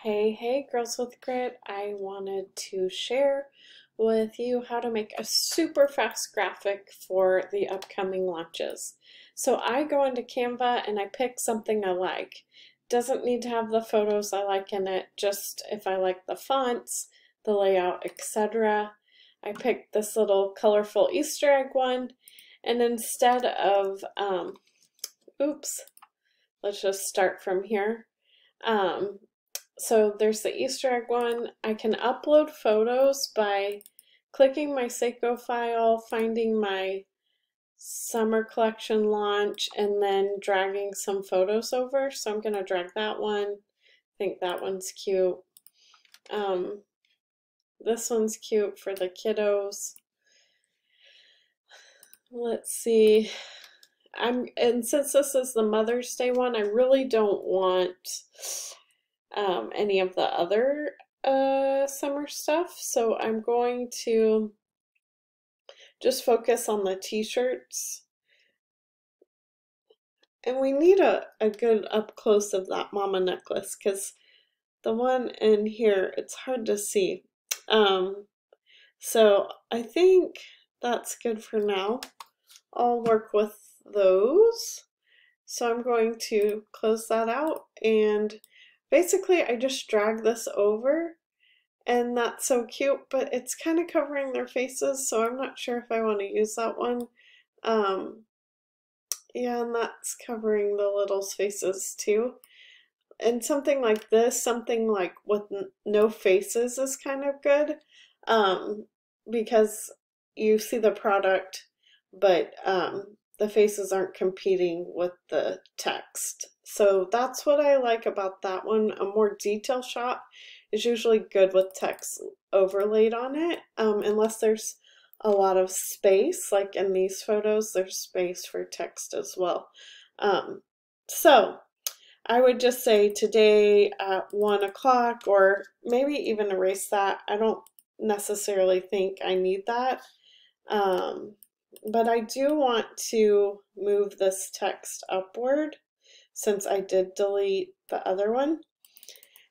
Hey, Girls with Grit. I wanted to share with you how to make a super fast graphic for the upcoming launches. So I go into Canva and I pick something I like. Doesn't need to have the photos I like in it, just if I like the fonts, the layout, etc. I picked this little colorful Easter egg one, and instead of, oops, let's just start from here. Um, so there's the Easter egg one. I can upload photos by clicking my Seiko file, finding my summer collection launch, and then dragging some photos over. So I'm going to drag that one. I think that one's cute. This one's cute for the kiddos. Let's see. And since this is the Mother's Day one, I really don't want any of the other summer stuff, so I'm going to just focus on the t-shirts. And we need a good up close of that mama necklace because the one in here, it's hard to see. So I think that's good for now. I'll work with those. So I'm going to close that out, and basically I just drag this over, and that's so cute, but it's kind of covering their faces, so I'm not sure if I want to use that one. Yeah, and that's covering the littles' faces too. And something like this, something like with no faces is kind of good, because you see the product, but the faces aren't competing with the text. So that's what I like about that one. A more detailed shot is usually good with text overlaid on it, unless there's a lot of space, like in these photos, there's space for text as well. So I would just say today at 1 o'clock, or maybe even erase that. I don't necessarily think I need that. But I do want to move this text upward since I did delete the other one.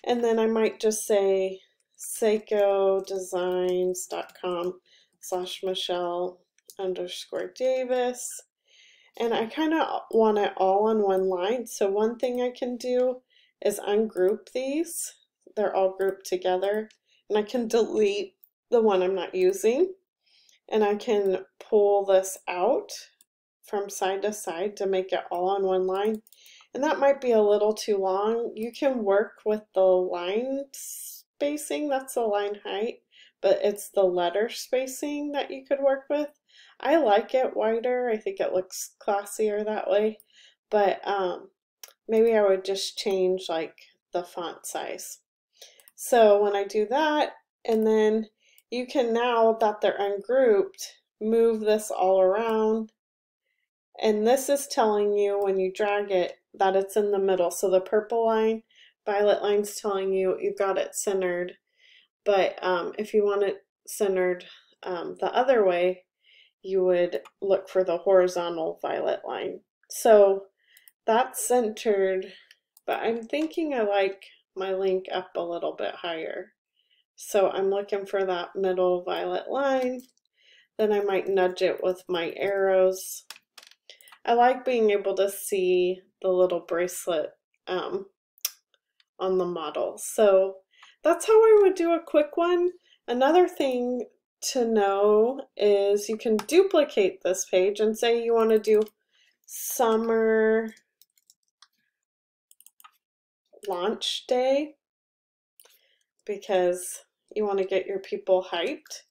And then I might just say seikodesigns.com/Michelle_Davis. And I kind of want it all on one line. So one thing I can do is ungroup these. They're all grouped together. And I can delete the one I'm not using. And I can pull this out from side to side to make it all on one line. And that might be a little too long. You can work with the line spacing, that's the line height, but it's the letter spacing that you could work with. I like it wider. I think it looks classier that way, but maybe I would just change like the font size. So when I do that, and then you can, now that they're ungrouped, move this all around. And this is telling you when you drag it that it's in the middle. So the purple line, violet line's telling you you've got it centered. But if you want it centered the other way, you would look for the horizontal violet line. So that's centered, but I'm thinking I like my link up a little bit higher. So I'm looking for that middle violet line. Then I might nudge it with my arrows. I like being able to see the little bracelet on the model. So that's how I would do a quick one. Another thing to know is you can duplicate this page and say you want to do summer launch day because you want to get your people hyped.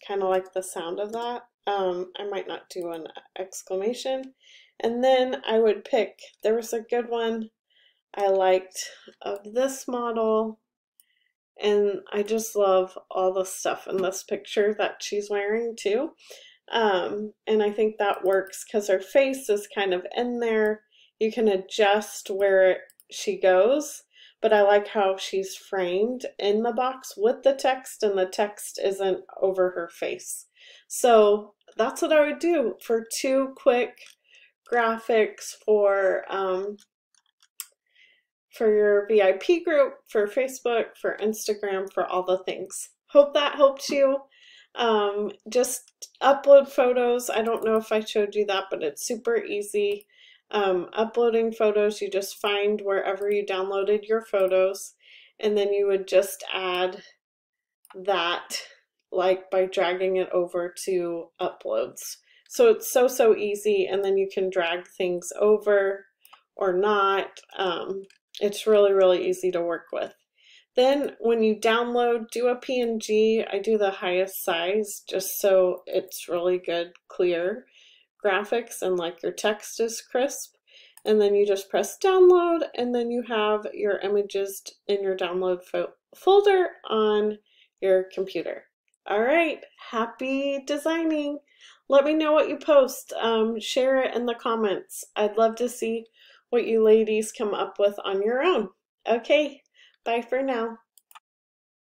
Kind of like the sound of that. I might not do an exclamation. And then I would pick, there was a good one I liked of this model, and I just love all the stuff in this picture that she's wearing too. And I think that works because her face is kind of in there. You can adjust where she goes, but I like how she's framed in the box with the text, and the text isn't over her face. So that's what I would do for 2 quick graphics for your VIP group, for Facebook, for Instagram, for all the things. Hope that helped you. Just upload photos. I don't know if I showed you that, but it's super easy. Uploading photos, you just find wherever you downloaded your photos, and then you would just add that, like by dragging it over to uploads. So it's so easy, and then you can drag things over or not. It's really easy to work with. Then when you download, do a PNG. I do the highest size just so it's really good, clear graphics and like your text is crisp. And then you just press download, and then you have your images in your download folder on your computer. All right, happy designing. Let me know what you post. Share it in the comments. I'd love to see what you ladies come up with on your own. Okay, bye for now.